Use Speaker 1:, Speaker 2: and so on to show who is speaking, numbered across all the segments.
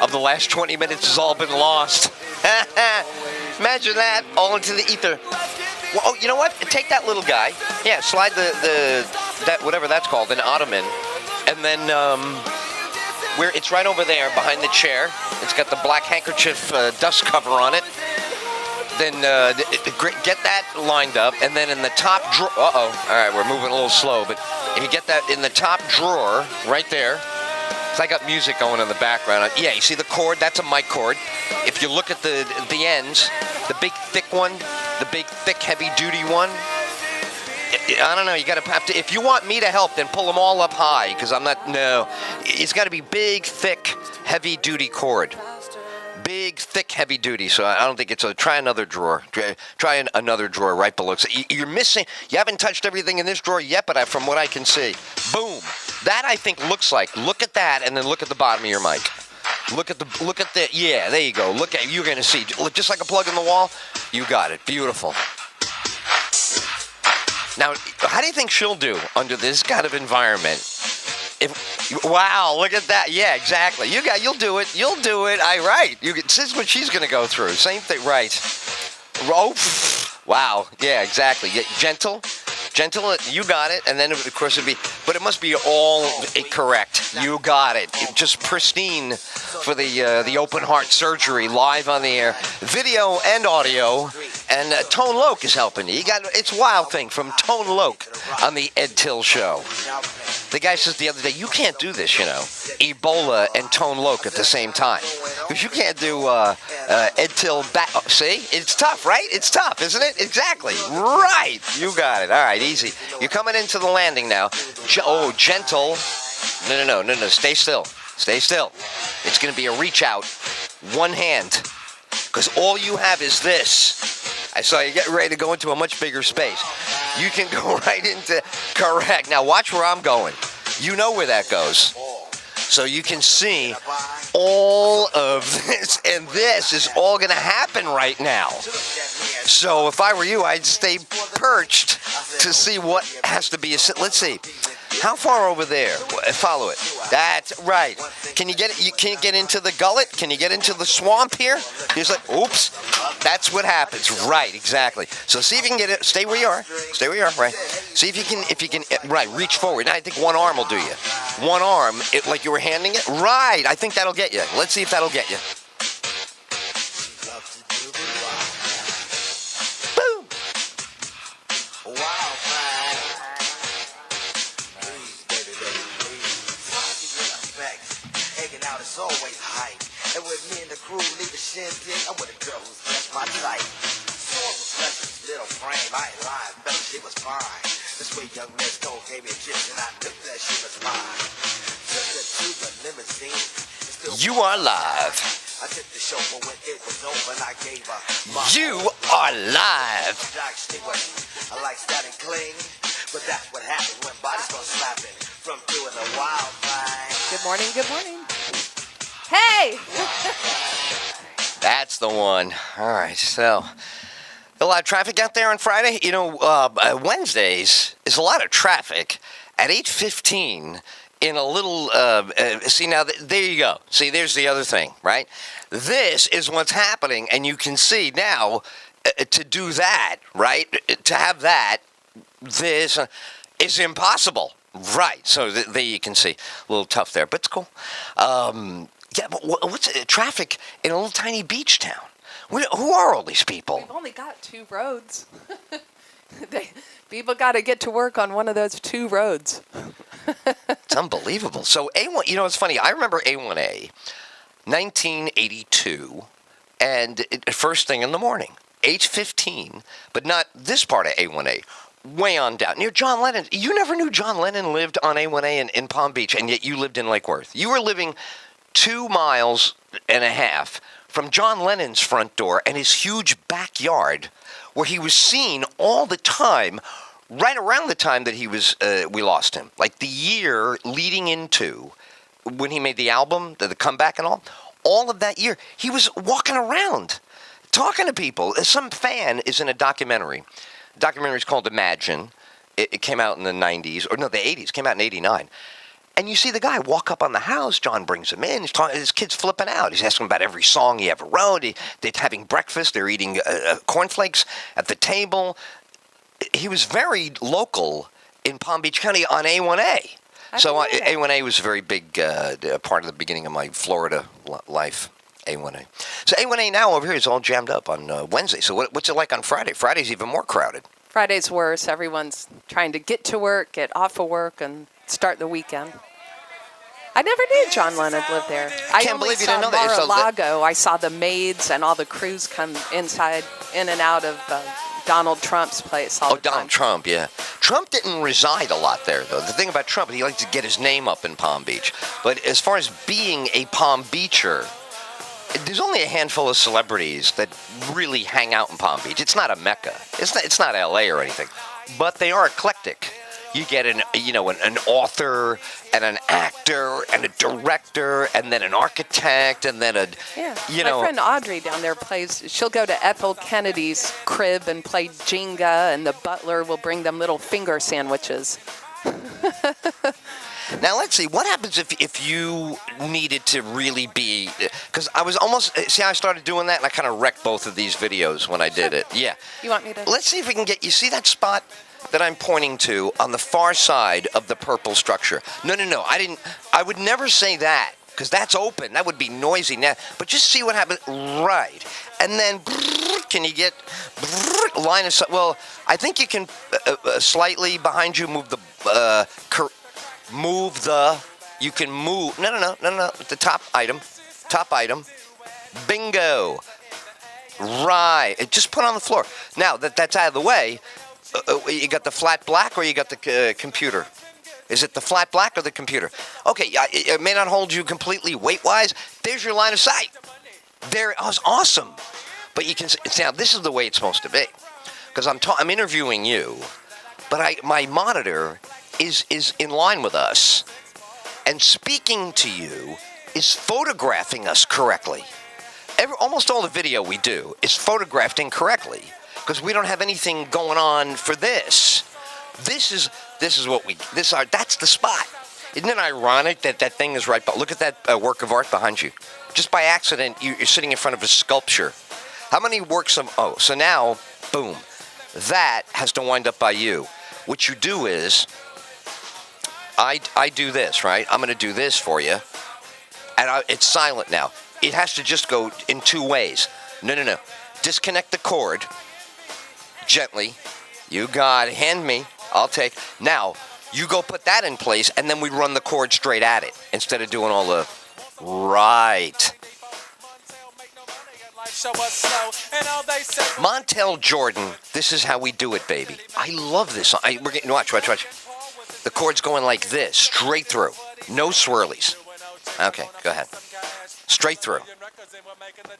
Speaker 1: of the last 20 minutes has all been lost. Imagine that, all into the ether. Well, oh, you know what? Take that little guy. Yeah, slide that whatever that's called, an ottoman, and then where it's right over there behind the chair. It's got the black handkerchief dust cover on it. Then get that lined up, and then in the top drawer. All right, we're moving a little slow, but if you get that in the top drawer right there. So I got music going in the background. Yeah, you see the cord? That's a mic cord. If you look at the ends, the big thick one, the big thick heavy duty one. I don't know. You got to have to. If you want me to help, then pull them all up high, because I'm not. No, it's got to be big, thick, heavy duty cord. Big, thick, heavy duty. So I don't think it's a. Try another drawer. Try another drawer right below. So you're missing. You haven't touched everything in this drawer yet, but from what I can see, boom. That I think looks like. Look at that, and then look at the bottom of your mic. Look at the. Yeah, there you go. Look at. You're gonna see. Just like a plug in the wall. You got it. Beautiful. Now, how do you think she'll do under this kind of environment? Wow, look at that. Yeah, exactly. You'll do it. You'll do it. Right. This is what she's going to go through. Same thing. Right. Oh, wow. Yeah, exactly. Yeah, gentle, you got it. And then, of course, but it must be all correct. You got it. Just pristine for the open heart surgery live on the air. Video and audio. And Tone Loc is helping you. It's Wild Thing from Tone Loc on the Ed Till Show. The guy says the other day, you can't do this, Ebola and Tone Loc at the same time. Because you can't do Ed Till back. See? It's tough, right? It's tough, isn't it? Exactly. Right. You got it. All right, easy. You're coming into the landing now. Gentle. No. Stay still. Stay still. It's going to be a reach out. One hand. Because all you have is this. I saw you getting ready to go into a much bigger space. You can go right into, correct. Now watch where I'm going. You know where that goes. So you can see all of this, and this is all going to happen right now. So if I were you, I'd stay perched to see what has to be. Let's see. How far over there? Follow it. That's right. Can you get it? You can't get into the gullet? Can you get into the swamp here? He's like, oops. That's what happens. Right, exactly. So see if you can get it. Stay where you are. Stay where you are. Right. See if you can. Right. Reach forward. Now, I think one arm will do you. One arm, like you were handing it. Right. I think that'll get you. Let's see if that'll get you.
Speaker 2: Always hype, and with me and the crew leave a shindig, I'm with a girl who's just my type. Little frame, I ain't lying, but she was fine. This way young Miss Cole gave me a kiss, and I knew that she was mine. Took her to the limousine.
Speaker 1: You are live.
Speaker 2: I took the show, but when it was over, and I gave her
Speaker 1: You are live.
Speaker 2: I like static cling, but that's what happens when bodies go slapping from doing the wild thing.
Speaker 3: Good morning, good morning. Hey!
Speaker 1: That's the one. All right, so a lot of traffic out there on Friday. Wednesdays is a lot of traffic at 8:15 in a little. See now, there you go. See, there's the other thing, right? This is what's happening, and you can see now to do that, right? To have that, this is impossible. Right, so there you can see. A little tough there, but it's cool. Yeah, but what's traffic in a little tiny beach town? Who are all these people?
Speaker 3: We've only got 2 roads. People got to get to work on one of those 2 roads.
Speaker 1: It's unbelievable. So A1, it's funny. I remember A1A, 1982, and first thing in the morning, 8:15, but not this part of A1A. Way on down. Near John Lennon. You never knew John Lennon lived on A1A in Palm Beach, and yet you lived in Lake Worth. You were living 2.5 miles from John Lennon's front door and his huge backyard, where he was seen all the time, right around the time that he was, we lost him. Like the year leading into when he made the album, the comeback and all of that year, he was walking around, talking to people. Some fan is in a documentary. The documentary is called Imagine. It came out in the 90s, or no, the 80s. Came out in 89. And you see the guy walk up on the house. John brings him in. His kid's flipping out. He's asking about every song he ever wrote. They're having breakfast. They're eating cornflakes at the table. He was very local in Palm Beach County on A1A. So A1A was a very big part of the beginning of my Florida life. A1A. So A1A now over here is all jammed up on Wednesday. So what's it like on Friday? Friday's even more crowded.
Speaker 3: Friday's worse. Everyone's trying to get to work, get off of work, and start the weekend. I never knew John Lennon lived there. I
Speaker 1: can't
Speaker 3: only
Speaker 1: believe you
Speaker 3: saw
Speaker 1: didn't know that.
Speaker 3: Mar-a-Lago. I saw the maids and all the crews come in and out of Donald Trump's place all the time.
Speaker 1: Donald Trump, yeah. Trump didn't reside a lot there, though. The thing about Trump, he likes to get his name up in Palm Beach. But as far as being a Palm Beacher, there's only a handful of celebrities that really hang out in Palm Beach. It's not a mecca. It's not L.A. or anything. But they are eclectic. You get an author and an actor and a director and then an architect and then
Speaker 3: My friend Audrey down there she'll go to Ethel Kennedy's crib and play Jenga, and the butler will bring them little finger sandwiches.
Speaker 1: Now, let's see. What happens if you needed to really be... Because I was almost... See how I started doing that? And I kind of wrecked both of these videos when I did it. Yeah.
Speaker 3: You want me to...
Speaker 1: Let's see if we can get... You see that spot that I'm pointing to on the far side of the purple structure? No. I would never say that, because that's open. That would be noisy now. But just see what happens. Right. And then... Can you get... Line of sight? Well, I think you can slightly behind you move the... You can move, no, the top item, bingo, right, just put on the floor. Now that that's out of the way, you got the flat black or you got the computer? Is it the flat black or the computer? Okay, it may not hold you completely weight-wise. There's your line of sight. There, it was awesome. But you can, now this is the way it's supposed to be. Because I'm interviewing you, but my monitor is in line with us, and speaking to you is photographing us correctly. Almost all the video we do is photographed incorrectly because we don't have anything going on for this. This is that's the spot. Isn't it ironic that that thing is right? But look at that work of art behind you. Just by accident, you're sitting in front of a sculpture. How many works of... Oh, so now, boom. That has to wind up by you. What you do is... I do this, right? I'm going to do this for you. And it's silent now. It has to just go in two ways. No. Disconnect the cord. Gently. You got it. Hand me. I'll take. Now, you go put that in place, and then we run the cord straight at it instead of doing all the... Right. Montel Jordan, this is how we do it, baby. I love this. We're getting... Watch. The cord's going like this, straight through. No swirlies. Okay, go ahead. Straight through.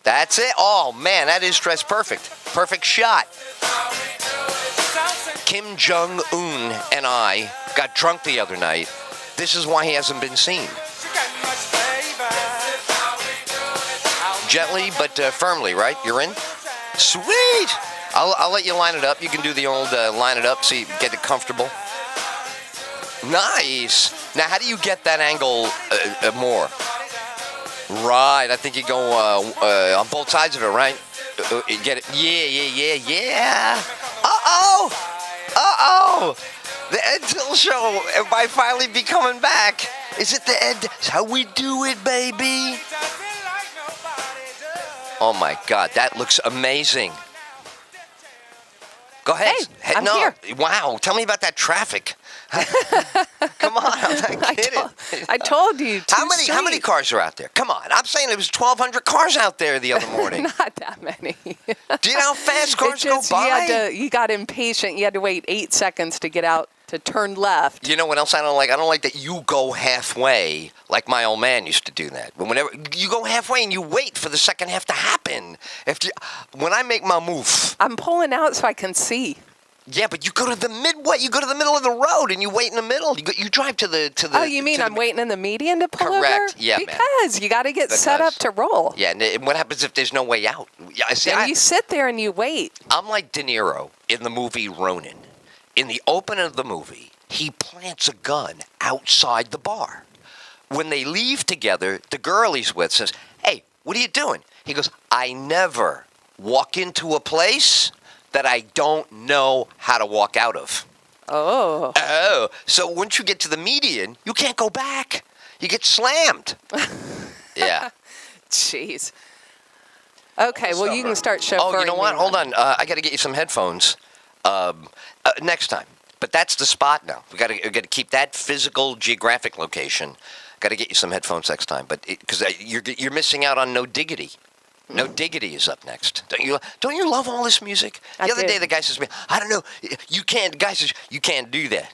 Speaker 1: That's it. Oh, man, that is stress perfect. Perfect shot. Kim Jong-un and I got drunk the other night. This is why he hasn't been seen. Gently but firmly, right? You're in? Sweet! I'll let you line it up. You can do the old line it up so you get it comfortable. Nice. Now, how do you get that angle more? Right. I think you go on both sides of it, right? You get it. Yeah. Uh-oh. The Ed Tyll Show might finally be coming back. Is it the Ed? It's how we do it, baby. Oh, my God. That looks amazing. Go ahead.
Speaker 3: Hey, I'm here.
Speaker 1: Wow. Tell me about that traffic. Come on, I'm not kidding.
Speaker 3: I told you.
Speaker 1: How many cars are out there? Come on, I'm saying it was 1,200 cars out there the other morning.
Speaker 3: Not that many.
Speaker 1: Do you know how fast cars go by?
Speaker 3: You got impatient. You had to wait 8 seconds to get out to turn left.
Speaker 1: You know what else I don't like? I don't like that you go halfway, like my old man used to do that. But whenever you go halfway and you wait for the second half to happen. When I make my move,
Speaker 3: I'm pulling out so I can see.
Speaker 1: Yeah, but you go to the midway. You go to the middle of the road and you wait in the middle. You drive to the.
Speaker 3: Oh, you mean I'm waiting in the median to pull over?
Speaker 1: Correct. Yeah,
Speaker 3: because you got to get set up to roll.
Speaker 1: Yeah, and what happens if there's no way out? Yeah,
Speaker 3: you sit there and you wait.
Speaker 1: I'm like De Niro in the movie Ronin. In the opening of the movie, he plants a gun outside the bar. when they leave together, the girl he's with says, "Hey, what are you doing?" He goes, "I never walk into a place that I don't know how to walk out of."
Speaker 3: Oh.
Speaker 1: Oh, so once you get to the median, you can't go back. You get slammed. Yeah.
Speaker 3: Jeez. Okay, well, you can start chauffeuring.
Speaker 1: Oh, you know what?
Speaker 3: me
Speaker 1: Hold
Speaker 3: then.
Speaker 1: on. I got to get you some headphones next time. But that's the spot now. We got to keep that physical, geographic location. Got to get you some headphones next time. But because you're missing out on No Diggity. No Diggity is up next. Don't you love all this music?
Speaker 3: I
Speaker 1: The other
Speaker 3: do.
Speaker 1: day, the guy says to me, "I don't know. You can't." The guy says, "You can't do that.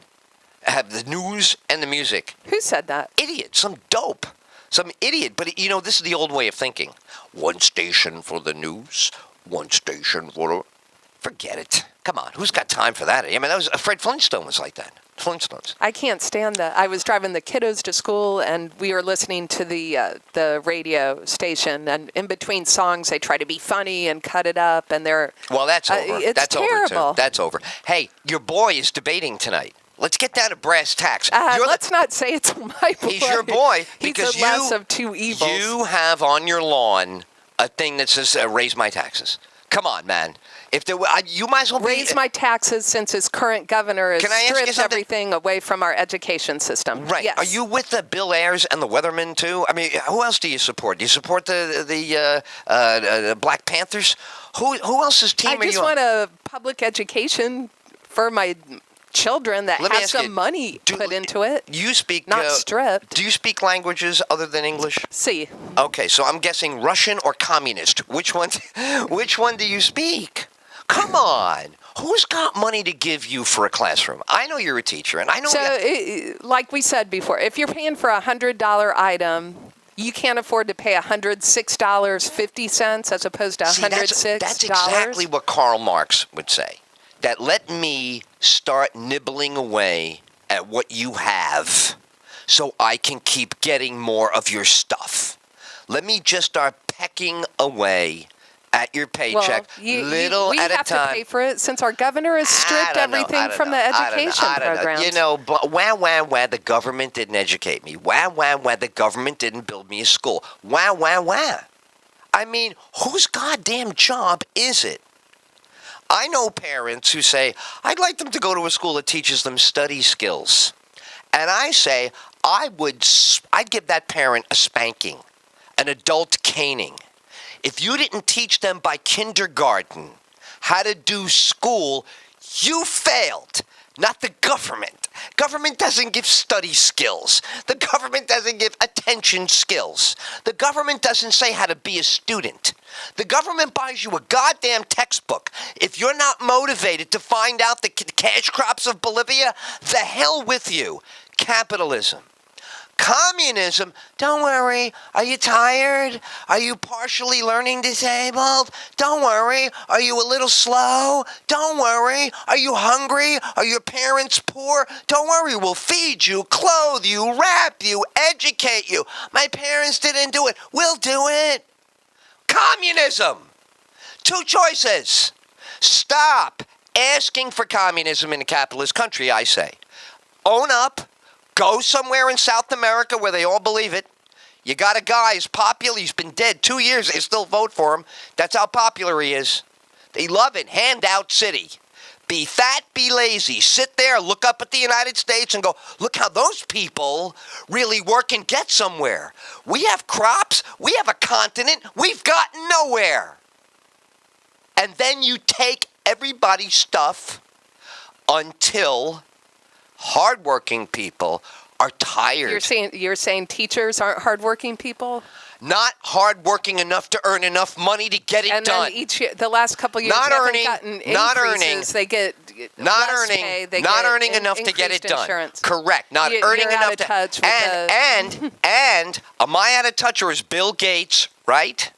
Speaker 1: Have the news and the music."
Speaker 3: Who said that?
Speaker 1: Idiot. Some dope. Some idiot. But, this is the old way of thinking. One station for the news. One station for the... Forget it. Come on. Who's got time for that? I mean, that was Fred Flintstone was like that. Flintstones.
Speaker 3: I can't stand that. I was driving the kiddos to school, and we were listening to the radio station. And in between songs, they try to be funny and cut it up, and they're
Speaker 1: Well, that's over.
Speaker 3: It's
Speaker 1: That's
Speaker 3: terrible.
Speaker 1: over, too. That's over. Hey, your boy is debating tonight. Let's get down to brass tacks.
Speaker 3: Let's not say it's my boy.
Speaker 1: He's your boy
Speaker 3: He's
Speaker 1: because
Speaker 3: the less of two evils.
Speaker 1: You have on your lawn a thing that says "raise my taxes." Come on, man. If there, you might as well
Speaker 3: Raise my taxes since his current governor has
Speaker 1: Can I ask you
Speaker 3: stripped
Speaker 1: something?
Speaker 3: everything away from our education system.
Speaker 1: Right.
Speaker 3: Yes.
Speaker 1: Are you with the Bill Ayers and the Weathermen too? I mean, who else do you support? Do you support the Black Panthers? Who else's team
Speaker 3: I
Speaker 1: are you
Speaker 3: just
Speaker 1: on?
Speaker 3: want a public education for my children that
Speaker 1: Let me
Speaker 3: has
Speaker 1: ask you,
Speaker 3: some money put into it.
Speaker 1: You speak
Speaker 3: not stripped.
Speaker 1: Do you speak languages other than English?
Speaker 3: See,
Speaker 1: Okay, so I'm guessing Russian or communist. Which one do you speak? Come on. Who's got money to give you for a classroom? I know you're a teacher, and I know
Speaker 3: like we said before, if you're paying for a $100 item, you can't afford to pay $106.50 as opposed to $106.
Speaker 1: That's exactly what Karl Marx would say. That let me start nibbling away at what you have so I can keep getting more of your stuff. Let me just start pecking away at your paycheck,
Speaker 3: we
Speaker 1: at a
Speaker 3: have
Speaker 1: time.
Speaker 3: to pay for it since our governor has stripped everything from the education programs.
Speaker 1: You know, wah, the government didn't educate me. Wah, the government didn't build me a school. Wah. I mean, whose goddamn job is it? I know parents who say, I'd like them to go to a school that teaches them study skills. And I say, I'd give that parent a spanking, an adult caning. If you didn't teach them by kindergarten how to do school, you failed, not the government. Government doesn't give study skills. The government doesn't give attention skills. The government doesn't say how to be a student. The government buys you a goddamn textbook. If you're not motivated to find out the cash crops of Bolivia, the hell with you. Capitalism. Communism, don't worry. Are you tired? Are you partially learning disabled? Don't worry. Are you a little slow? Don't worry. Are you hungry? Are your parents poor? Don't worry. We'll feed you, clothe you, wrap you, educate you. My parents didn't do it. We'll do it. Communism. Two choices. Stop asking for communism in a capitalist country, I say. Own up. Go somewhere in South America where they all believe it. You got a guy who's popular. He's been dead 2 years. They still vote for him. That's how popular he is. They love it. Handout city. Be fat, be lazy. Sit there, look up at the United States and go, look how those people really work and get somewhere. We have crops. We have a continent. We've gotten nowhere. And then you take everybody's stuff until hardworking people are tired.
Speaker 3: You're saying teachers aren't hardworking people?
Speaker 1: Not hardworking enough to earn enough money to get it
Speaker 3: and
Speaker 1: done.
Speaker 3: then each year, the last couple of years,
Speaker 1: Not
Speaker 3: they haven't
Speaker 1: earning,
Speaker 3: gotten increases.
Speaker 1: not earning,
Speaker 3: They get
Speaker 1: not
Speaker 3: less
Speaker 1: earning,
Speaker 3: pay. They
Speaker 1: not
Speaker 3: get
Speaker 1: earning enough to get it
Speaker 3: increased
Speaker 1: done.
Speaker 3: Insurance.
Speaker 1: Correct. Not
Speaker 3: You're
Speaker 1: earning
Speaker 3: out
Speaker 1: enough
Speaker 3: of
Speaker 1: to.
Speaker 3: touch with
Speaker 1: And am I out of touch, or is Bill Gates right?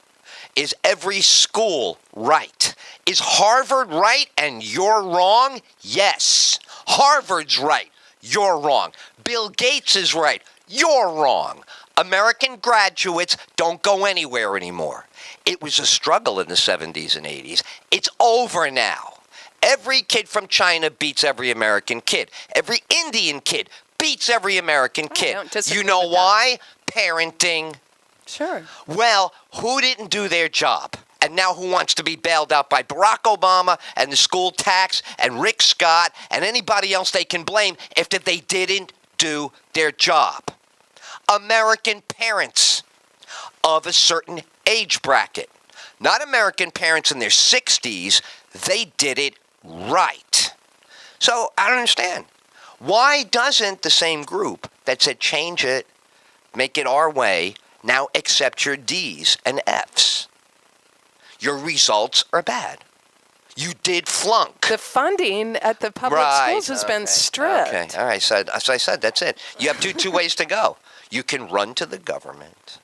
Speaker 1: Is every school right? Is Harvard right and you're wrong? Yes. Harvard's right. You're wrong. Bill Gates is right. You're wrong. American graduates don't go anywhere anymore. It was a struggle in the 70s and 80s. It's over now. Every kid from China beats every American kid. Every Indian kid beats every American kid.
Speaker 3: don't disagree
Speaker 1: You know
Speaker 3: with that.
Speaker 1: why? Parenting.
Speaker 3: Sure.
Speaker 1: Well, who didn't do their job? And now who wants to be bailed out by Barack Obama and the school tax and Rick Scott and anybody else they can blame if they didn't do their job? American parents of a certain age bracket. Not American parents in their 60s. They did it right. So I don't understand. Why doesn't the same group that said change it, make it our way, now accept your D's and F's? Your results are bad. You did flunk.
Speaker 3: The funding at the public schools has been stripped.
Speaker 1: Okay, all right. So as I said, that's it. You have two ways to go. You can run to the government.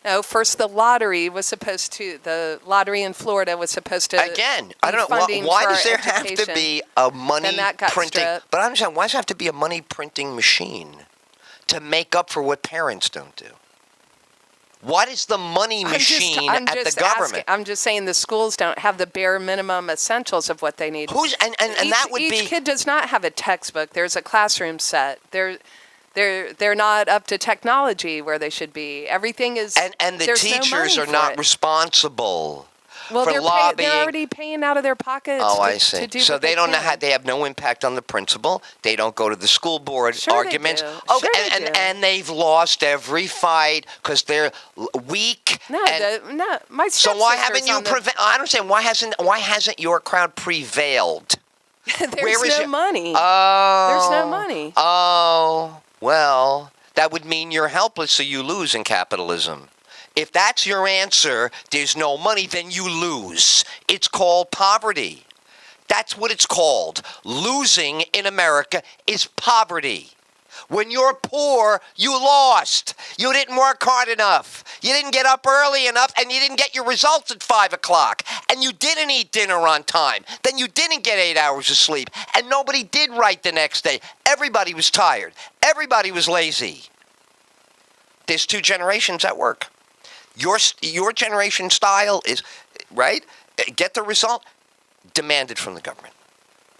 Speaker 3: No, first the lottery in Florida was supposed to
Speaker 1: Again, I don't know.
Speaker 3: funding
Speaker 1: Why
Speaker 3: for
Speaker 1: does there
Speaker 3: our
Speaker 1: have to
Speaker 3: education.
Speaker 1: be a money
Speaker 3: Then that got
Speaker 1: printing?
Speaker 3: stripped.
Speaker 1: But I understand, why does there have to be a money printing machine to make up for what parents don't do? What is the money machine at the government?
Speaker 3: I'm just saying the schools don't have the bare minimum essentials of what they need.
Speaker 1: And that would be
Speaker 3: each kid does not have a textbook. There's a classroom set. They're not up to technology where they should be. Everything is
Speaker 1: and the
Speaker 3: there's no
Speaker 1: teachers
Speaker 3: money
Speaker 1: are
Speaker 3: for
Speaker 1: not
Speaker 3: it.
Speaker 1: responsible
Speaker 3: Well,
Speaker 1: for lobbying.
Speaker 3: they're already paying out of their pockets.
Speaker 1: Oh,
Speaker 3: to,
Speaker 1: I see.
Speaker 3: To do
Speaker 1: So
Speaker 3: what
Speaker 1: they don't know
Speaker 3: can.
Speaker 1: how. They have no impact on the principal. They don't go to the school board
Speaker 3: Sure they
Speaker 1: arguments.
Speaker 3: do.
Speaker 1: Okay,
Speaker 3: Sure they do.
Speaker 1: and they've lost every fight because they're weak.
Speaker 3: No,
Speaker 1: and
Speaker 3: my
Speaker 1: so why
Speaker 3: stepsister's
Speaker 1: haven't you
Speaker 3: on the-
Speaker 1: prevailed? I don't understand. Why hasn't your crowd prevailed?
Speaker 3: There's
Speaker 1: Where is
Speaker 3: no
Speaker 1: your-
Speaker 3: money.
Speaker 1: Oh,
Speaker 3: There's no money.
Speaker 1: Oh, well, that would mean you're helpless, so you lose in capitalism. If that's your answer, there's no money, then you lose. It's called poverty. That's what it's called. Losing in America is poverty. When you're poor, you lost. You didn't work hard enough. You didn't get up early enough, and you didn't get your results at 5 o'clock. And you didn't eat dinner on time. Then you didn't get 8 hours of sleep. And nobody did right the next day. Everybody was tired. Everybody was lazy. There's two generations at work. Your generation style is, right? Get the result, demand it from the government.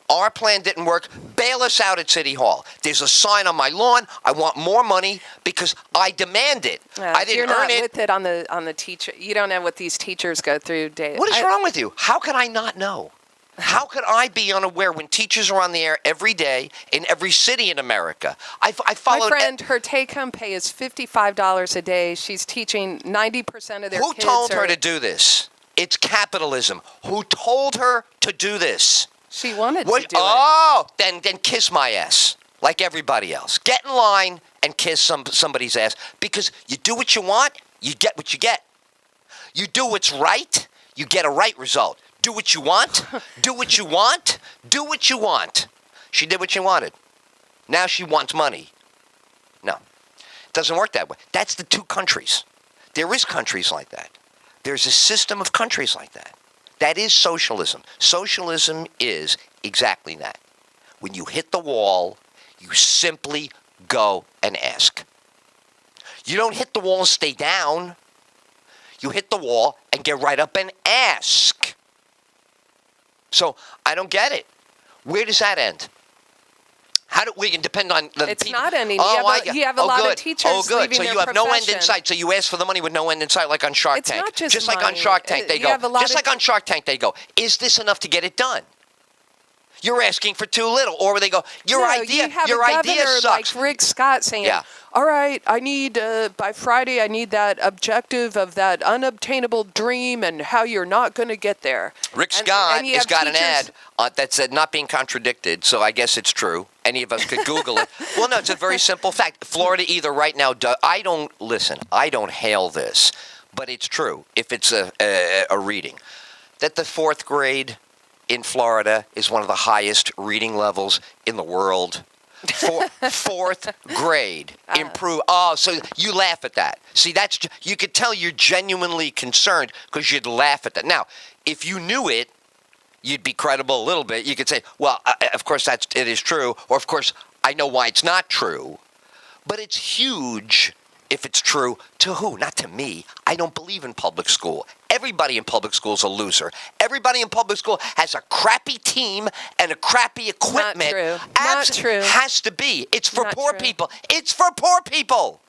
Speaker 1: Our plan didn't work. Bail us out at City Hall. There's a sign on my lawn. I want more money because I demand it. I didn't
Speaker 3: You're not
Speaker 1: earn it.
Speaker 3: with it on the teacher. You don't know what these teachers go through day.
Speaker 1: What is wrong with you? How could I not know? How could I be unaware when teachers are on the air every day in every city in America? I
Speaker 3: My
Speaker 1: followed.
Speaker 3: friend, her take-home pay is $55 a day. She's teaching 90% of their
Speaker 1: Who
Speaker 3: kids.
Speaker 1: told her to do this? It's capitalism. Who told her to do this?
Speaker 3: She wanted
Speaker 1: What?
Speaker 3: to do it.
Speaker 1: Oh, then kiss my ass like everybody else. Get in line and kiss somebody's ass because you do what you want, you get what you get. You do what's right, you get a right result. Do what you want, do what you want, do what you want. She did what she wanted. Now she wants money. No, it doesn't work that way. That's the two countries. There is countries like that. There's a system of countries like that. That is socialism. Socialism is exactly that. When you hit the wall, you simply go and ask. You don't hit the wall and stay down. You hit the wall and get right up and ask. So I don't get it. Where does that end? How do we can depend on the
Speaker 3: It's
Speaker 1: people?
Speaker 3: not ending.
Speaker 1: Oh,
Speaker 3: You have a lot of
Speaker 1: good.
Speaker 3: teachers
Speaker 1: Oh, good.
Speaker 3: leaving
Speaker 1: So
Speaker 3: their
Speaker 1: you have no end in
Speaker 3: profession.
Speaker 1: sight. So you ask for the money with no end in sight, like on Shark
Speaker 3: It's
Speaker 1: Tank.
Speaker 3: not just
Speaker 1: like on
Speaker 3: money.
Speaker 1: Shark Tank, they
Speaker 3: You
Speaker 1: go.
Speaker 3: have a lot
Speaker 1: Just
Speaker 3: of-
Speaker 1: like on Shark Tank, they go. Is this enough to get it done? You're asking for too little, or they go. Your
Speaker 3: No,
Speaker 1: idea
Speaker 3: you have
Speaker 1: your
Speaker 3: a
Speaker 1: idea
Speaker 3: governor
Speaker 1: sucks.
Speaker 3: like Rick Scott saying,
Speaker 1: Yeah.
Speaker 3: all right, I need, by Friday, I need that objective of that unobtainable dream and how you're not going to get there.
Speaker 1: Rick
Speaker 3: And-
Speaker 1: Scott
Speaker 3: and you
Speaker 1: has
Speaker 3: have
Speaker 1: got an
Speaker 3: teachers-
Speaker 1: ad that said not being contradicted, so I guess it's true. Any of us could Google it. Well, no, it's a very simple fact. Florida either right now I don't hail this, but it's true if it's a reading. That the fourth grade in Florida is one of the highest reading levels in the world. Fourth grade improve. Oh, so you laugh at that. See, you could tell you're genuinely concerned because you'd laugh at that. Now, if you knew it, you'd be credible a little bit. You could say, well, of course it is true, or of course I know why it's not true. But it's huge if it's true. To who? Not to me. I don't believe in public school. Everybody in public school is a loser. Everybody in public school has a crappy team and a crappy equipment.
Speaker 3: Not true.
Speaker 1: Has to be. It's for
Speaker 3: Not
Speaker 1: poor
Speaker 3: true.
Speaker 1: people. It's for poor people.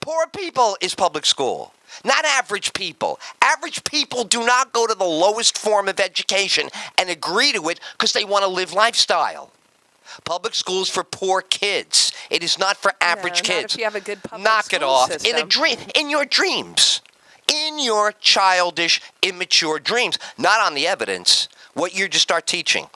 Speaker 1: Poor people is public school. Not average people. Average people do not go to the lowest form of education and agree to it because they want to live lifestyle. Public school's for poor kids. It is not for average
Speaker 3: Not
Speaker 1: kids.
Speaker 3: if you have a good public
Speaker 1: Knock it
Speaker 3: school
Speaker 1: off.
Speaker 3: system.
Speaker 1: In a dream, in your dreams. In your childish, immature dreams. Not on the evidence. What year did you start teaching?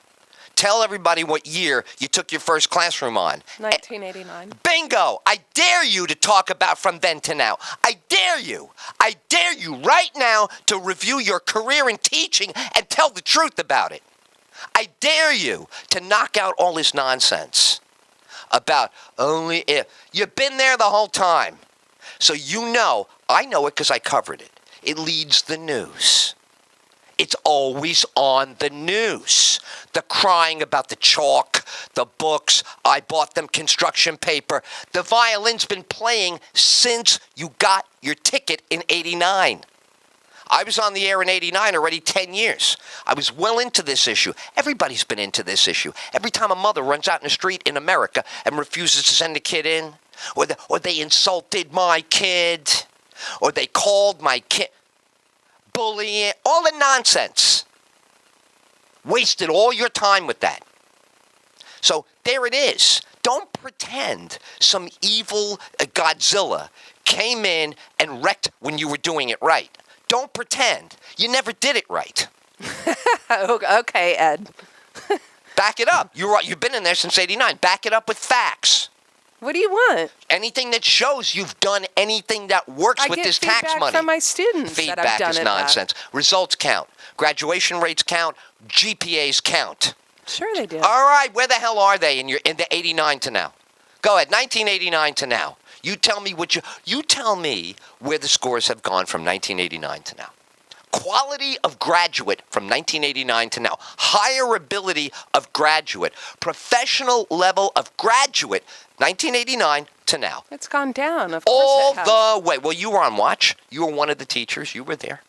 Speaker 1: Tell everybody what year you took your first classroom on.
Speaker 3: 1989.
Speaker 1: Bingo! I dare you to talk about from then to now. I dare you. I dare you right now to review your career in teaching and tell the truth about it. I dare you to knock out all this nonsense about only if. You've been there the whole time. So you know, I know it because I covered it. It leads the news. It's always on the news. The crying about the chalk, the books, I bought them construction paper. The violin's been playing since you got your ticket in '89. I was on the air in '89 already 10 years. I was well into this issue. Everybody's been into this issue. Every time a mother runs out in the street in America and refuses to send a kid in, or they insulted my kid, or they called my kid, bullying, all the nonsense. Wasted all your time with that. So there it is. Don't pretend some evil Godzilla came in and wrecked when you were doing it right. Don't pretend. You never did it right.
Speaker 3: Okay, Ed.
Speaker 1: Back it up. You're right. You've been in there since '89. Back it up with facts.
Speaker 3: What do you want?
Speaker 1: Anything that shows you've done anything that works with this tax
Speaker 3: feedback
Speaker 1: money.
Speaker 3: from my students that I've
Speaker 1: Feedback
Speaker 3: done
Speaker 1: is
Speaker 3: it
Speaker 1: nonsense. Results count. Graduation rates count. GPAs count.
Speaker 3: Sure they do.
Speaker 1: All right, where the hell are they in the '89 to now? Go ahead, 1989 to now. You tell me you tell me where the scores have gone from 1989 to now. Quality of graduate from 1989 to now. Hireability of graduate. Professional level of graduate 1989 to now.
Speaker 3: It's gone down, of course
Speaker 1: All
Speaker 3: it has.
Speaker 1: the way. Well, you were on watch. You were one of the teachers. You were there.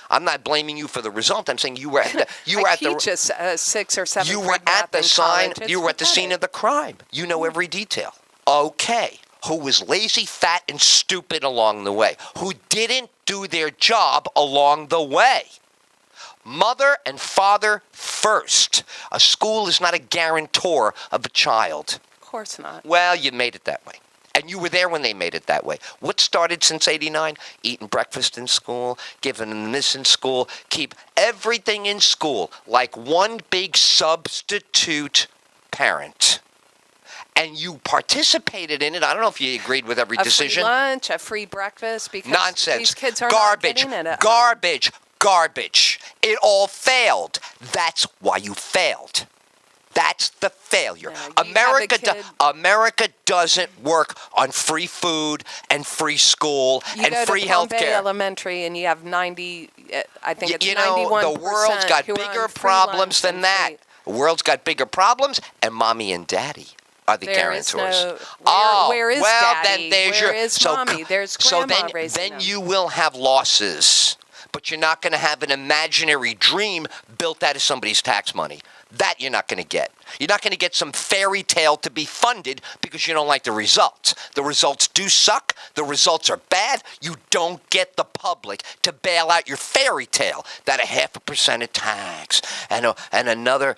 Speaker 1: I'm not blaming you for the result. I'm saying you were at the. You were
Speaker 3: I
Speaker 1: at the.
Speaker 3: teach a 6 or 7
Speaker 1: You
Speaker 3: grade
Speaker 1: were
Speaker 3: math
Speaker 1: at the
Speaker 3: in
Speaker 1: sign.
Speaker 3: college.
Speaker 1: You were at the scene of the crime. You know every detail. Okay. Who was lazy, fat, and stupid along the way? Who didn't do their job along the way? Mother and father first. A school is not a guarantor of a child.
Speaker 3: Of course not.
Speaker 1: Well, you made it that way. And you were there when they made it that way. What started since '89? Eating breakfast in school, giving them this in school, keep everything in school like one big substitute parent. And you participated in it. I don't know if you agreed with every decision.
Speaker 3: A free lunch, a free breakfast, because
Speaker 1: Nonsense.
Speaker 3: these kids are
Speaker 1: Garbage.
Speaker 3: not getting it at home.
Speaker 1: Garbage. It all failed. That's why you failed. That's the failure.
Speaker 3: Yeah, you have a kid-
Speaker 1: America doesn't work on free food and free school
Speaker 3: You
Speaker 1: and
Speaker 3: go
Speaker 1: free
Speaker 3: to
Speaker 1: health
Speaker 3: Palm Bay
Speaker 1: care.
Speaker 3: Elementary and you have 90, I think it's
Speaker 1: You
Speaker 3: 91%
Speaker 1: know, the world's got
Speaker 3: who are on
Speaker 1: bigger
Speaker 3: free
Speaker 1: problems
Speaker 3: lunch
Speaker 1: than
Speaker 3: and
Speaker 1: that.
Speaker 3: free-
Speaker 1: The world's got bigger problems, and mommy and daddy are the
Speaker 3: There is
Speaker 1: guarantors.
Speaker 3: no- where is
Speaker 1: well,
Speaker 3: daddy?
Speaker 1: then there's
Speaker 3: Where
Speaker 1: your,
Speaker 3: is mommy? There's
Speaker 1: so
Speaker 3: grandma
Speaker 1: then,
Speaker 3: raising
Speaker 1: then
Speaker 3: them.
Speaker 1: you will have losses, but you're not going to have an imaginary dream built out of somebody's tax money. That you're not going to get. You're not going to get some fairy tale to be funded because you don't like the results. The results do suck. The results are bad. You don't get the public to bail out your fairy tale that a 0.5% of tax and another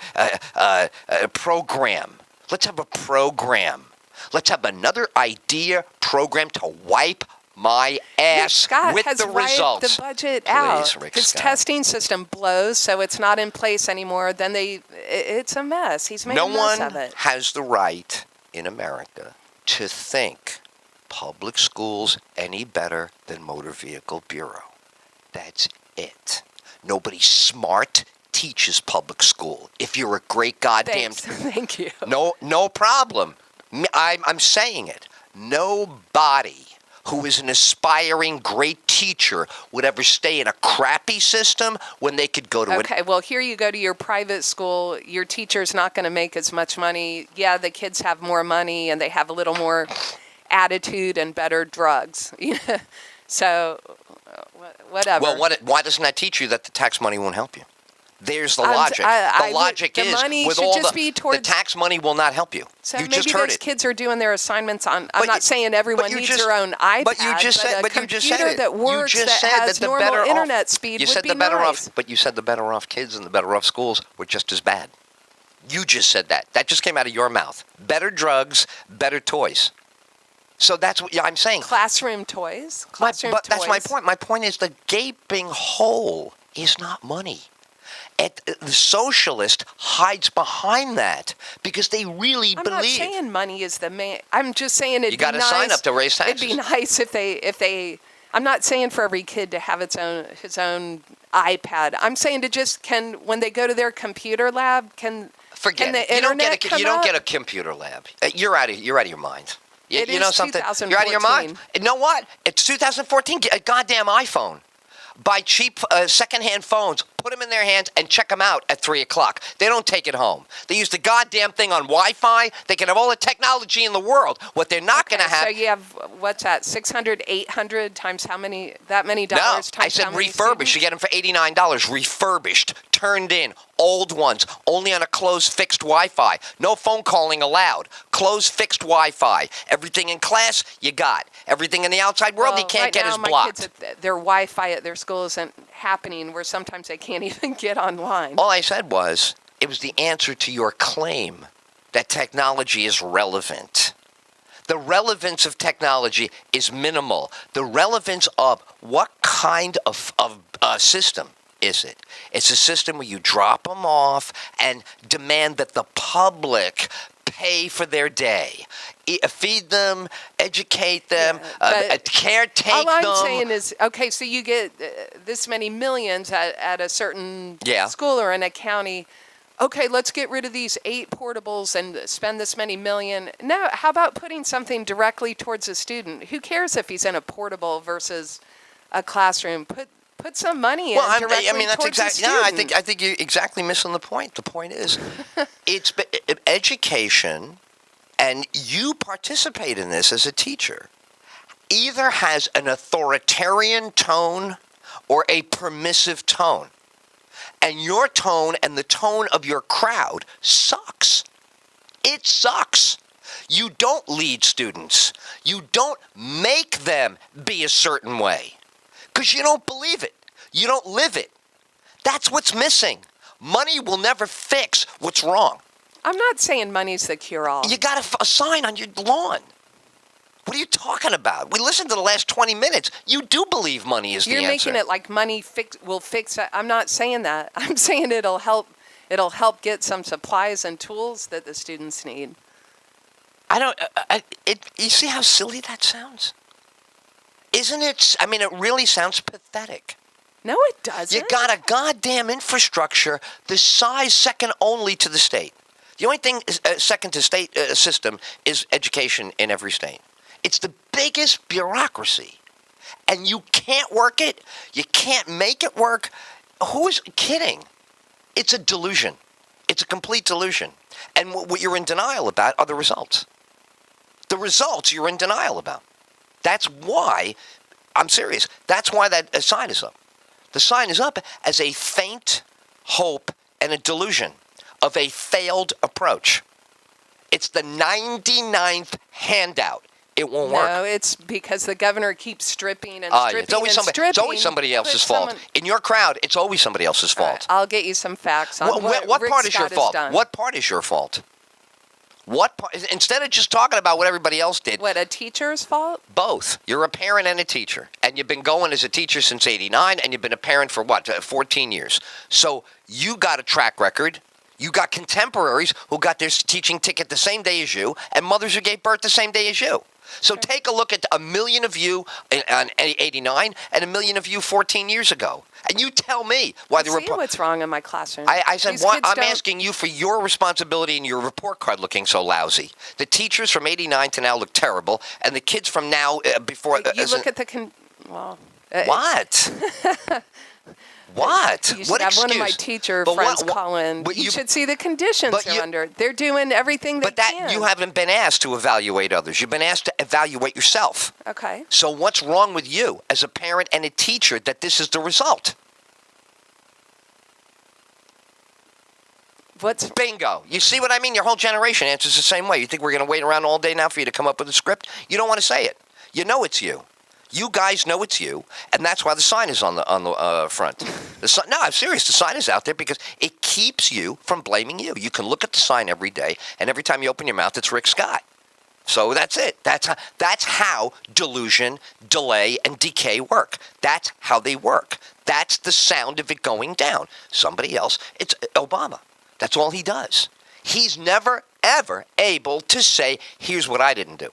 Speaker 1: program. Let's have a program. Let's have another idea program to wipe my ass
Speaker 3: Rick Scott
Speaker 1: with
Speaker 3: has
Speaker 1: the
Speaker 3: wiped
Speaker 1: results.
Speaker 3: the budget
Speaker 1: Please,
Speaker 3: out.
Speaker 1: Rick
Speaker 3: His
Speaker 1: Scott.
Speaker 3: testing system blows, so it's not in place anymore. Then it's a mess. He's made
Speaker 1: No
Speaker 3: a mess
Speaker 1: one
Speaker 3: of it.
Speaker 1: has the right in America to think public schools any better than Motor Vehicle Bureau. That's it. Nobody smart teaches public school. If you're a great goddamn...
Speaker 3: Thanks. Thank you.
Speaker 1: No problem. I'm saying it. Nobody who is an aspiring great teacher would ever stay in a crappy system when they could go to
Speaker 3: Okay, well, here you go to your private school. Your teacher's not going to make as much money. Yeah, the kids have more money and they have a little more attitude and better drugs. So whatever.
Speaker 1: Well, why doesn't that teach you that the tax money won't help you? There's the
Speaker 3: I'm-
Speaker 1: logic.
Speaker 3: I
Speaker 1: The
Speaker 3: would-
Speaker 1: logic
Speaker 3: the
Speaker 1: is
Speaker 3: money
Speaker 1: with
Speaker 3: should
Speaker 1: all
Speaker 3: just
Speaker 1: the
Speaker 3: be towards-
Speaker 1: tax money will not help you.
Speaker 3: So
Speaker 1: You
Speaker 3: maybe
Speaker 1: just heard
Speaker 3: those
Speaker 1: it.
Speaker 3: kids are doing their assignments on. I'm
Speaker 1: But
Speaker 3: not
Speaker 1: you-
Speaker 3: saying
Speaker 1: but
Speaker 3: everyone
Speaker 1: you
Speaker 3: needs
Speaker 1: just-
Speaker 3: their own iPad,
Speaker 1: But you just said.
Speaker 3: a
Speaker 1: But you just said
Speaker 3: computer
Speaker 1: it.
Speaker 3: that works,
Speaker 1: you just
Speaker 3: that
Speaker 1: said
Speaker 3: has
Speaker 1: that the
Speaker 3: normal
Speaker 1: better
Speaker 3: internet
Speaker 1: off,
Speaker 3: speed
Speaker 1: You
Speaker 3: would
Speaker 1: said
Speaker 3: be
Speaker 1: the better
Speaker 3: nice.
Speaker 1: off. But you said the better off kids and the better off schools were just as bad. You just said that. That just came out of your mouth. Better drugs, better toys. So that's what I'm saying.
Speaker 3: Classroom toys. Classroom
Speaker 1: But
Speaker 3: toys.
Speaker 1: that's my point. My point is the gaping hole is not money. The socialist hides behind that because they really
Speaker 3: I'm
Speaker 1: believe.
Speaker 3: not saying money is the main. I'm just saying it'd
Speaker 1: You
Speaker 3: be
Speaker 1: gotta
Speaker 3: nice.
Speaker 1: sign up to raise
Speaker 3: It'd be
Speaker 1: taxes.
Speaker 3: nice if they. I'm not saying for every kid to have his own iPad. I'm saying to just when they go to their computer lab
Speaker 1: Forget
Speaker 3: can the
Speaker 1: it. You don't
Speaker 3: internet
Speaker 1: get
Speaker 3: come
Speaker 1: you don't
Speaker 3: up?
Speaker 1: get a computer lab. You're out of your mind.
Speaker 3: It
Speaker 1: you know
Speaker 3: is
Speaker 1: something? You're out of your mind.
Speaker 3: 2014.
Speaker 1: You know what? It's 2014. Get a goddamn iPhone. Buy cheap secondhand phones, put them in their hands, and check them out at 3 o'clock. They don't take it home. They use the goddamn thing on Wi-Fi. They can have all the technology in the world. What they're not going to have.
Speaker 3: So you have what's that? 600, 800 times how many? That many
Speaker 1: No,
Speaker 3: dollars times
Speaker 1: I said
Speaker 3: how many
Speaker 1: refurbished. You get them for $89. Refurbished, turned in, old ones, only on a closed fixed Wi-Fi. No phone calling allowed. Closed fixed Wi-Fi. Everything in class, you got. Everything in the outside world, you can't
Speaker 3: right
Speaker 1: get
Speaker 3: now,
Speaker 1: is
Speaker 3: my
Speaker 1: blocked.
Speaker 3: Kids, their Wi-Fi at their school isn't happening, where sometimes they can't even get online.
Speaker 1: All I said was, it was the answer to your claim that technology is relevant. The relevance of technology is minimal. The relevance of what kind of system is it? It's a system where you drop them off and demand that the public pay for their day. Feed them, educate them, caretake them.
Speaker 3: All I'm saying is, okay, so you get this many millions at a certain school or in a county. Okay, let's get rid of these 8 portables and spend this many million. No, how about putting something directly towards a student? Who cares if he's in a portable versus a classroom? Put some money in directly
Speaker 1: that's
Speaker 3: towards a
Speaker 1: exactly.
Speaker 3: student.
Speaker 1: No, I think you're exactly missing the point. The point is, it's education, and you participate in this as a teacher. Either has an authoritarian tone or a permissive tone. And your tone and the tone of your crowd sucks. It sucks. You don't lead students. You don't make them be a certain way. Because you don't believe it. You don't live it. That's what's missing. Money will never fix what's wrong.
Speaker 3: I'm not saying money's the cure-all.
Speaker 1: You got a sign on your lawn. What are you talking about? We listened to the last 20 minutes. You do believe money is the answer.
Speaker 3: You're making it like money will fix it. I'm not saying that. I'm saying it'll help get some supplies and tools that the students need.
Speaker 1: I don't. You see how silly that sounds? Isn't it? I mean, it really sounds pathetic.
Speaker 3: No, it doesn't.
Speaker 1: You got a goddamn infrastructure the size second only to the state. The only thing second to state system is education in every state. It's the biggest bureaucracy. And you can't work it. You can't make it work. Who's kidding? It's a delusion. It's a complete delusion. And what you're in denial about are the results. The results you're in denial about. That's why, I'm serious, that's why that sign is up. The sign is up as a faint hope and a delusion of a failed approach. It's the 99th handout. It won't work.
Speaker 3: No, it's because the governor keeps stripping and stripping
Speaker 1: it's always
Speaker 3: and stripping.
Speaker 1: It's always somebody else's fault. In your crowd, it's always somebody else's
Speaker 3: All
Speaker 1: fault.
Speaker 3: right, I'll get you some facts on what Rick
Speaker 1: part is
Speaker 3: Scott
Speaker 1: your
Speaker 3: has
Speaker 1: fault?
Speaker 3: done.
Speaker 1: What part is your fault? What part? Instead of just talking about what everybody else did.
Speaker 3: What, a teacher's fault?
Speaker 1: Both. You're a parent and a teacher. And you've been going as a teacher since 89, and you've been a parent for, 14 years. So you got a track record. You got contemporaries who got their teaching ticket the same day as you, and mothers who gave birth the same day as you. So take a look at 1 million of you on 89 and 1 million of you 14 years ago. And you tell me why the
Speaker 3: See
Speaker 1: report.
Speaker 3: what's wrong in my classroom.
Speaker 1: I said,
Speaker 3: These
Speaker 1: why,
Speaker 3: kids
Speaker 1: I'm
Speaker 3: don't-
Speaker 1: asking you for your responsibility and your report card looking so lousy. The teachers from 89 to now look terrible, and the kids from now before.
Speaker 3: You look at the... Well...
Speaker 1: What? What?
Speaker 3: You should
Speaker 1: What
Speaker 3: have
Speaker 1: excuse?
Speaker 3: one of my teacher
Speaker 1: But
Speaker 3: friends
Speaker 1: what-
Speaker 3: call in.
Speaker 1: but
Speaker 3: You
Speaker 1: you-
Speaker 3: should see the conditions
Speaker 1: but
Speaker 3: they're
Speaker 1: you-
Speaker 3: under. They're doing everything they
Speaker 1: But that
Speaker 3: can.
Speaker 1: you haven't been asked to evaluate others. You've been asked to evaluate yourself.
Speaker 3: Okay.
Speaker 1: So what's wrong with you as a parent and a teacher that this is the result?
Speaker 3: What's
Speaker 1: Bingo. You see what I mean? Your whole generation answers the same way. You think we're going to wait around all day now for you to come up with a script? You don't want to say it. You know it's you. You guys know it's you, and that's why the sign is on the front. The sign, no, I'm serious. The sign is out there because it keeps you from blaming you. You can look at the sign every day, and every time you open your mouth, it's Rick Scott. So that's it. That's how delusion, delay, and decay work. That's how they work. That's the sound of it going down. Somebody else, it's Obama. That's all he does. He's never, ever able to say, here's what I didn't do.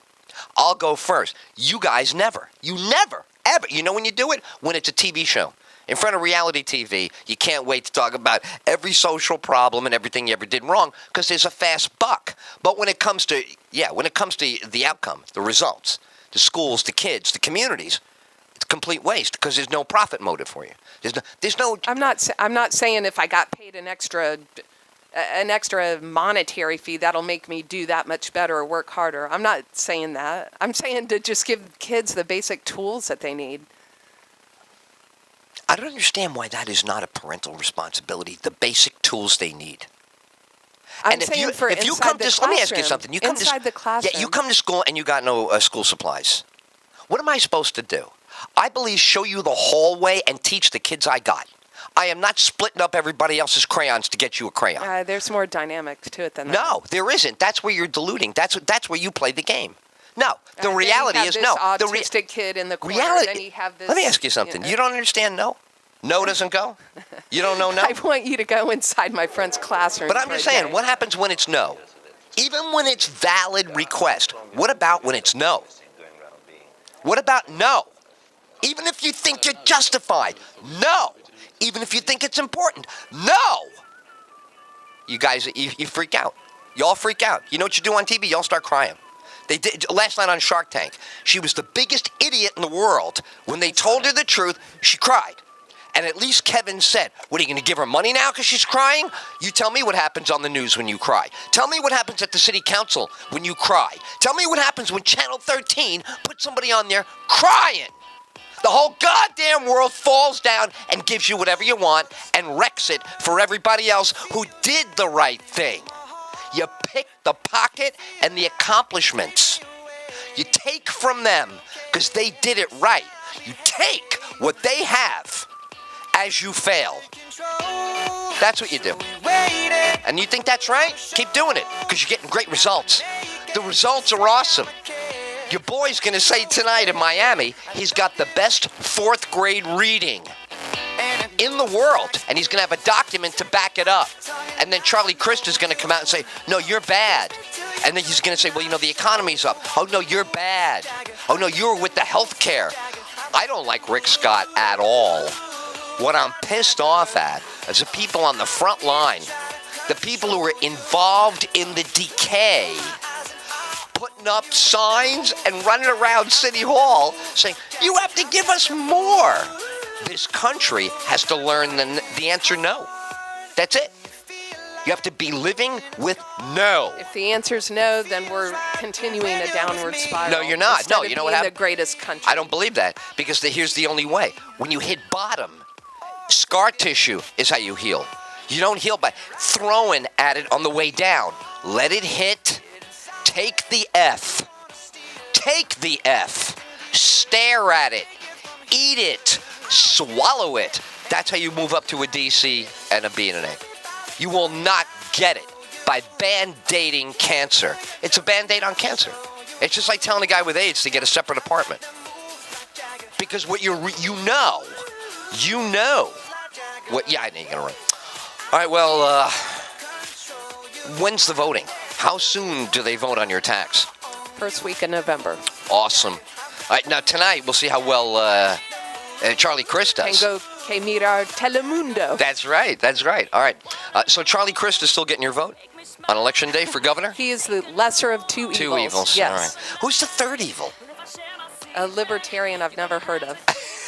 Speaker 1: I'll go first. You guys never. You never, ever. You know when you do it? When it's a TV show. In front of reality TV, you can't wait to talk about every social problem and everything you ever did wrong because there's a fast buck. But when it comes to, the outcome, the results, the schools, the kids, the communities, it's a complete waste because there's no profit motive for you. There's no.
Speaker 3: I'm not saying if I got paid an extra monetary fee that'll make me do that much better or work harder. I'm not saying that. I'm saying to just give kids the basic tools that they need.
Speaker 1: I don't understand why that is not a parental responsibility, the basic tools they need.
Speaker 3: I'm saying for
Speaker 1: if you
Speaker 3: inside
Speaker 1: come
Speaker 3: the
Speaker 1: to,
Speaker 3: classroom.
Speaker 1: let me ask you something. You come
Speaker 3: inside the classroom.
Speaker 1: Yeah, you come to school and you got no school supplies. What am I supposed to do? I believe show you the hallway and teach the kids I got. I am not splitting up everybody else's crayons to get you a crayon.
Speaker 3: There's more dynamics to it than that.
Speaker 1: No, there isn't. That's where you're deluding. That's where you play the game. No, the reality is no.
Speaker 3: The autistic kid in the corner.
Speaker 1: Reality.
Speaker 3: Then you have this.
Speaker 1: Let me ask you something. You don't understand no? No doesn't go? You don't know no?
Speaker 3: I want you to go inside my friend's classroom.
Speaker 1: But I'm just saying, what happens when it's no? Even when it's valid request, what about when it's no? What about no? Even if you think you're justified, no. Even if you think it's important, no. You guys, you freak out. You all freak out. You know what you do on TV? You all start crying. They did last night on Shark Tank. She was the biggest idiot in the world. When they told her the truth, she cried. And at least Kevin said, what, are you going to give her money now because she's crying? You tell me what happens on the news when you cry. Tell me what happens at the city council when you cry. Tell me what happens when Channel 13 puts somebody on there crying. The whole goddamn world falls down and gives you whatever you want and wrecks it for everybody else who did the right thing. You pick the pocket and the accomplishments. You take from them because they did it right. You take what they have as you fail. That's what you do. And you think that's right? Keep doing it because you're getting great results. The results are awesome. Your boy's going to say tonight in Miami he's got the best fourth grade reading in the world, and he's going to have a document to back it up. And then Charlie Crist is going to come out and say, no, you're bad. And then he's going to say, well, the economy's up. Oh, no, you're bad. Oh, no, you're with the health care. I don't like Rick Scott at all. What I'm pissed off at is the people on the front line, the people who are involved in the decay, putting up signs and running around City Hall saying, you have to give us more. This country has to learn the answer no. That's it. You have to be living with no.
Speaker 3: If the answer's no, then we're continuing a downward spiral.
Speaker 1: No, you're not. No, you know what happened?
Speaker 3: The greatest country.
Speaker 1: I don't believe that because here's the only way. When you hit bottom, scar tissue is how you heal. You don't heal by throwing at it on the way down. Let it hit. Take the F. Take the F. Stare at it. Eat it. Swallow it. That's how you move up to a DC and a B and an A. You will not get it by band-aiding cancer. It's a band-aid on cancer. It's just like telling a guy with AIDS to get a separate apartment. Because what you know what, yeah, I know you're gonna run. All right, well, when's the voting? How soon do they vote on your tax?
Speaker 3: First week in November.
Speaker 1: Awesome. All right, now tonight we'll see how well Charlie Crist does.
Speaker 3: Tengo que mirar Telemundo.
Speaker 1: That's right. All right. So Charlie Crist is still getting your vote on Election Day for governor?
Speaker 3: He is the lesser of two evils.
Speaker 1: Two evils.
Speaker 3: Yes.
Speaker 1: All right. Who's the third evil?
Speaker 3: A libertarian I've never heard of.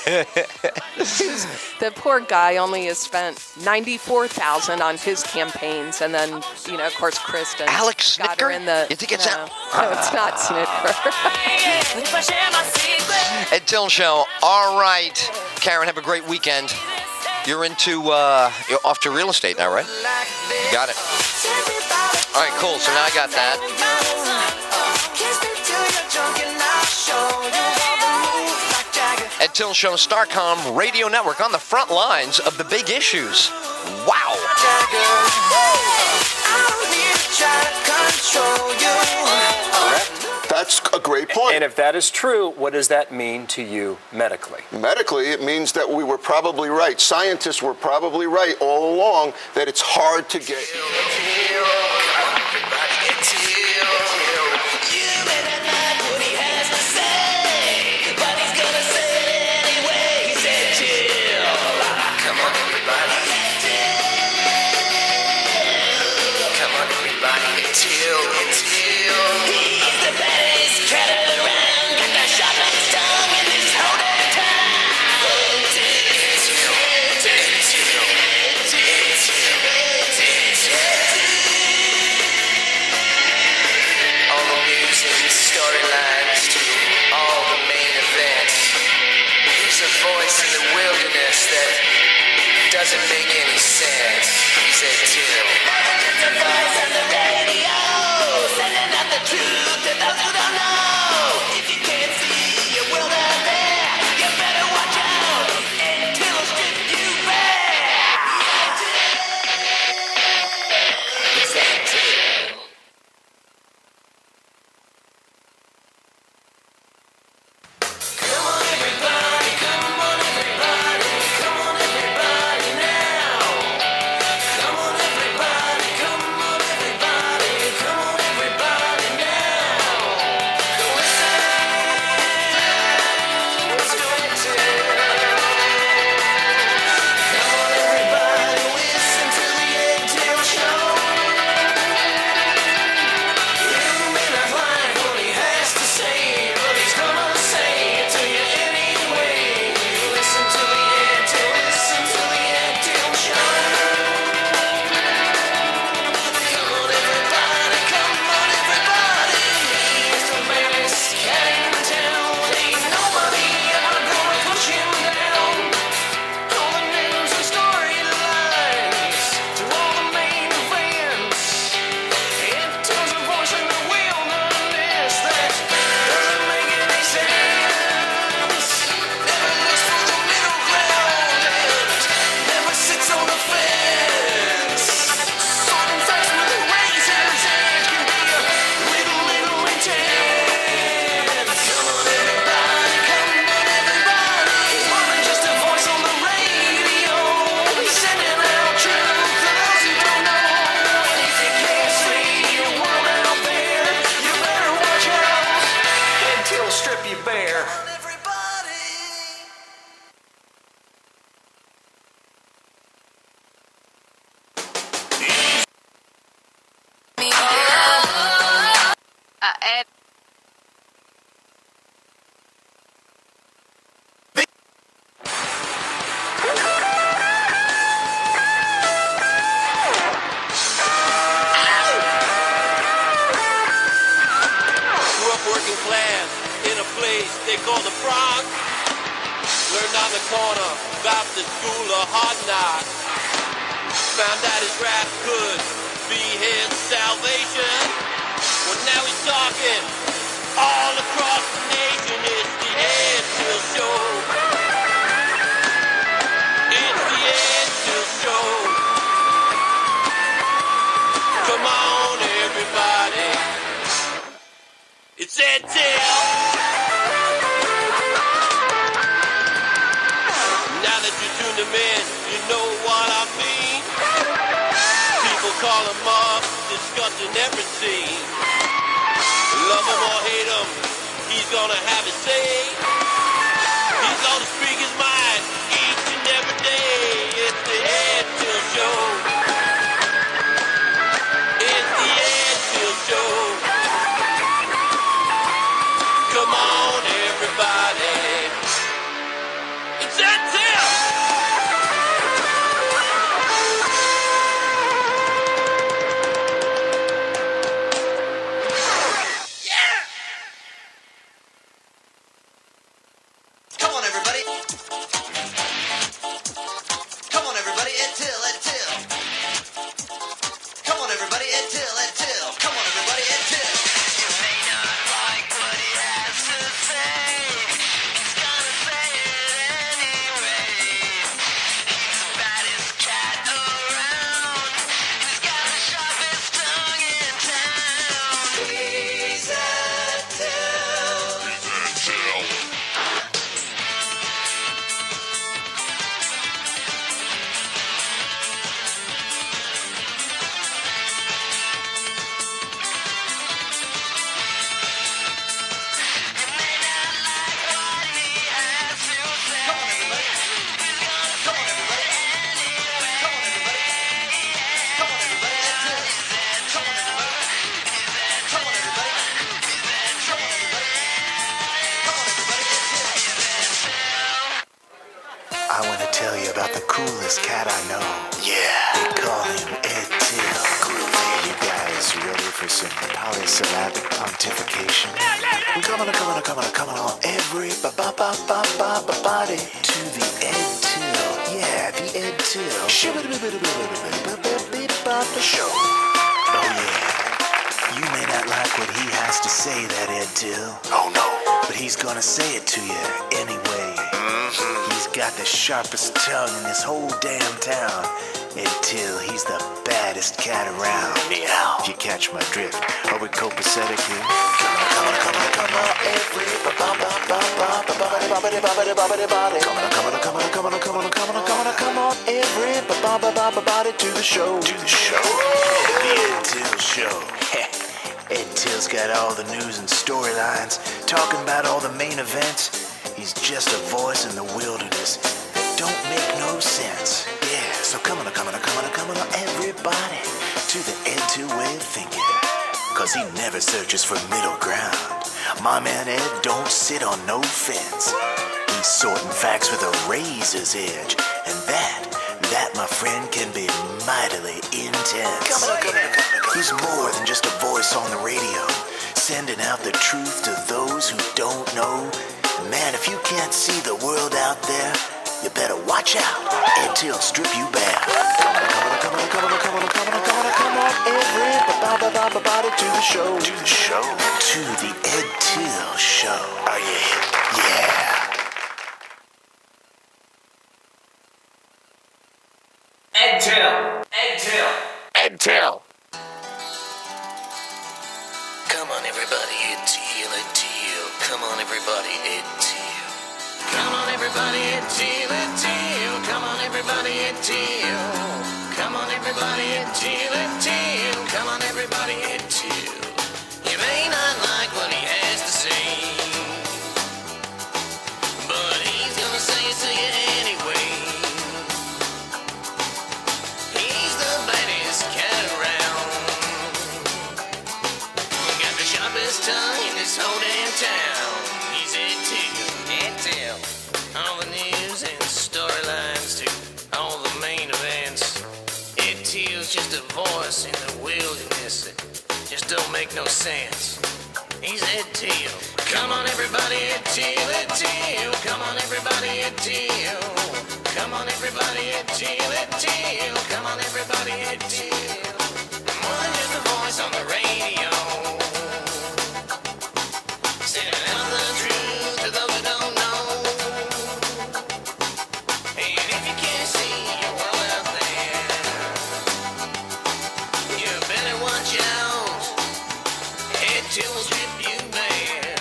Speaker 3: The poor guy only has spent $94,000 on his campaigns, and then of course, Kristen
Speaker 1: Alex
Speaker 3: got
Speaker 1: Snitker?
Speaker 3: her in the.
Speaker 1: You think it's
Speaker 3: no, it's not Snitker.
Speaker 1: Ed Till Show. All right, Karen, have a great weekend. You're you're off to real estate now, right? Got it. All right, cool. So now I got that. Ed Till Show, Starcom Radio Network on the front lines of the big issues. Wow.
Speaker 4: That's a great point.
Speaker 5: And if that is true, what does that mean to you medically?
Speaker 4: Medically, it means that we were probably right. Scientists were probably right all along that it's hard to get.
Speaker 2: Doesn't make any sense. He's Ed Till. Just a voice on the radio, sending out the truth to those who don't know. If you can't see your world out there, you better watch out. Ed Till will strip you bare. He's Ed Till. Come on, everybody, come on, everybody, come on, everybody now. Come on, everybody, come on, everybody, come on, everybody now. Listen to Ed Till. Come on, everybody, listen to the Ed Till Show. You may not like what he has to say, but he's gonna say it to you anyway. Listen to the Ed Till, listen to the Ed Till Show. Come on, everybody, come on, everybody. He's the baddest cat in town. Ain't nobody ever gonna push him down. All the news and storylines to all the main events. Ed Till's a voice in the wilderness that doesn't make any sense. Never looks for the middle ground and never sits on the fence. Sorting facts with a razor's edge can be a little intense. Come on, everybody, come on, everybody. He's more than just a voice on the radio. He's sending out truth to those who don't know. If you can't see your world out there, you better watch out. Ed Till will strip you bare.
Speaker 6: Ed.
Speaker 7: Grew up working class in a place they call the Bronx. Learned on the corner about the school of hard knocks. Found out his rap could be his salvation. Well, now he's talking all across the nation. It's the Ed Till Show. It's the Ed Till Show. Come on, everybody. It's Ed Till. Now that you tuned him in, you know what I mean. People call him up, discussing every scene. Love him or hate him, he's gonna have his say. He's gonna speak his mind each and every day. It's the Ed Till Show. It's the Ed Till Show. Come on, everybody.
Speaker 6: I know. Yeah. They call him Ed Till. Groovy. You guys ready for some polysyllabic pontification? Come on, everybody to the Ed Till. Yeah, the Ed Till. Show. Oh yeah. You may not like what he has to say, that Ed Till. Oh no. But he's gonna say it to you anyway. He's got the sharpest tongue in this whole damn town. Ed Till, he's the baddest cat around. Meow. If you catch my drift, are we copacetic here? Come on, everybody to the show. To the show. The Ed Till Show. Ed Till's got all the news and storylines, talking about all the main events. He's just a voice in the wilderness that don't make no sense. Yeah, so come on, everybody, to the Ed Till way of thinking. Cause he never searches for middle ground. My man Ed don't sit on no fence. He's sorting facts with a razor's edge. And that, my friend, can be mightily intense. He's more than just a voice on the radio, sending out the truth to those who don't know. Man, if you can't see the world out there, you better watch out. Ed Till strip you bare. Come on, everybody to the show. To the show. To the Ed Till Show. Oh yeah. Yeah.
Speaker 8: Ed Till. Ed Till.
Speaker 1: Ed Till.
Speaker 6: Come on, everybody, Ed Till, Ed Till. Come on, everybody, Ed Till. Come on, everybody, Ed Till, Ed Till. Come on, everybody, Ed Till. Come on, everybody, Ed Till, Ed Till. Come on, everybody, Ed Till. You may not like what he has to say, but he's gonna say it to you anyway. He's the baddest cat around. Got the sharpest tongue in this whole damn town. He's Ed Till. Ed Till. All the news and storylines to all the main events. Ed Till's just a voice in the wilderness that just don't make no sense. He's Ed Till. Come on, everybody, Ed Till, Ed Till. Come on, everybody, Ed Till. Come on, everybody, Ed Till, Ed Till. Come on, everybody, Ed Till. More than just a voice on the radio, sending out the truth to those who don't know. And if you can't see your world out there, you better watch out. Ed Till will strip you bare.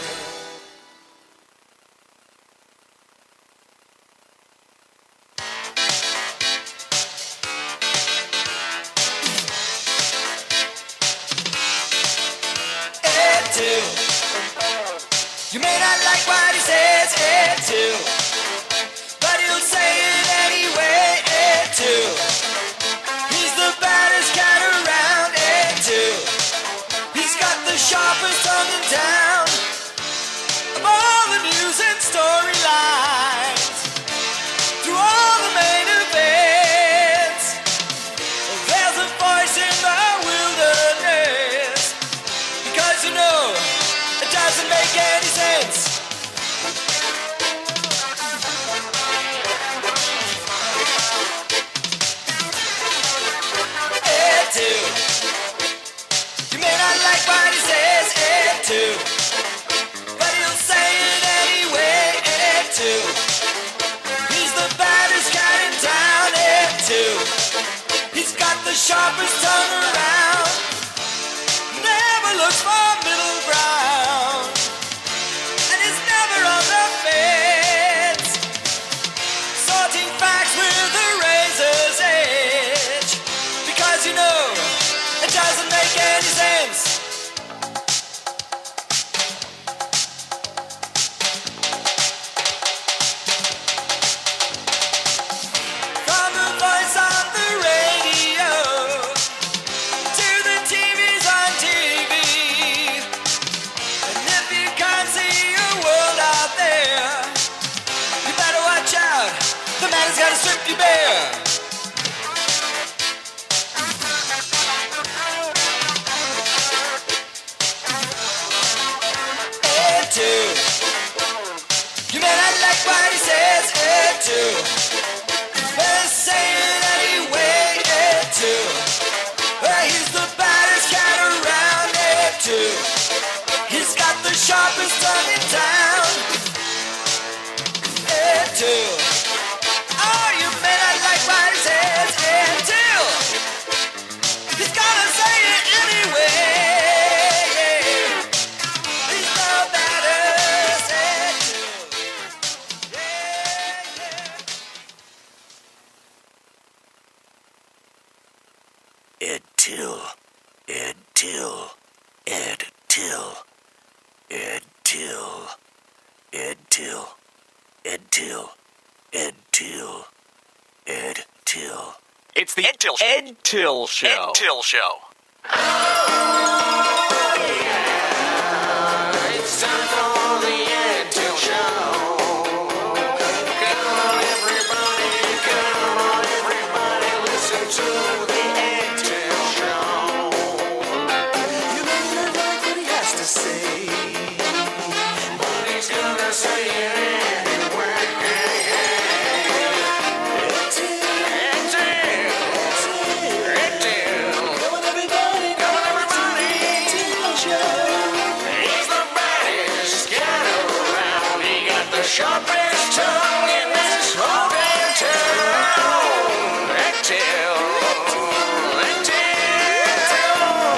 Speaker 8: Ed Till. You may not like what he says, Ed Till, but he'll say it anyway, Ed Till. He's the baddest cat around, Ed Till. He's got the sharpest tongue in town. Of all the news and storylines, through all the main events, there's a voice in the wilderness. Because you know, it doesn't make any sense. Ed Till. You may not like what he says, Ed Till, but he'll say it anyway, Ed Till. He's the baddest cat in town, Ed Till. He's got the sharpest tongue around. Never looks for middle ground, and he's never on the fence, sorting facts with a razor's edge. Because you know, it doesn't make any sense. From the voice on the radio,
Speaker 6: Till. Ed Till. Ed Till. Ed Till. Ed Till. Ed Till. Ed Till. Ed Till.
Speaker 5: It's the Ed Till Show. Ed Till Show.
Speaker 6: Ed Till Show.
Speaker 8: It's time for the Ed Till Show. Come on, everybody, listen to the Ed Till Show. You may not like what he has to say, but he's gonna say it anyway. Ed Till. Come on, everybody, Ed Till Show. He's the baddest cat around. He got the sharpest tongue in this whole damn town. Ed Till.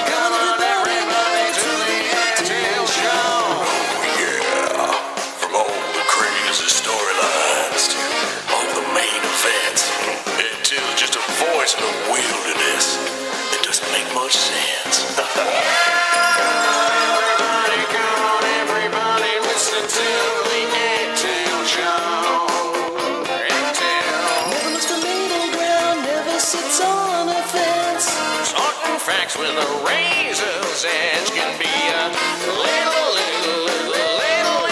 Speaker 8: Come on, everybody, to the Ed Till Show.
Speaker 6: Yeah, from all the crazy storylines to all the main events, Ed Till is just a voice in the wilderness. It doesn't make much sense.
Speaker 8: Come on, everybody, listen to the Ed Till Show. Ed Till. Never looks for middle ground, never sits on a fence. Sorting facts with a razor's edge can be a little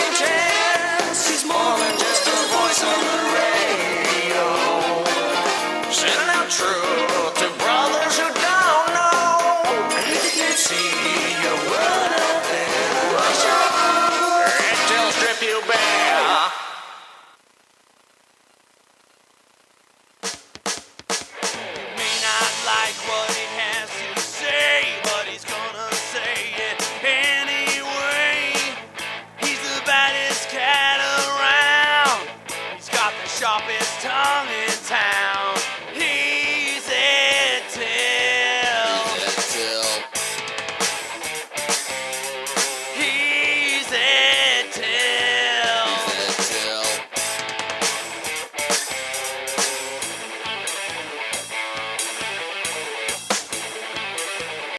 Speaker 8: intense. He's more than just a voice on the radio, sending out truth to brothers who don't know. If you can't see your word out there, Ed Till strip you bare. May not like what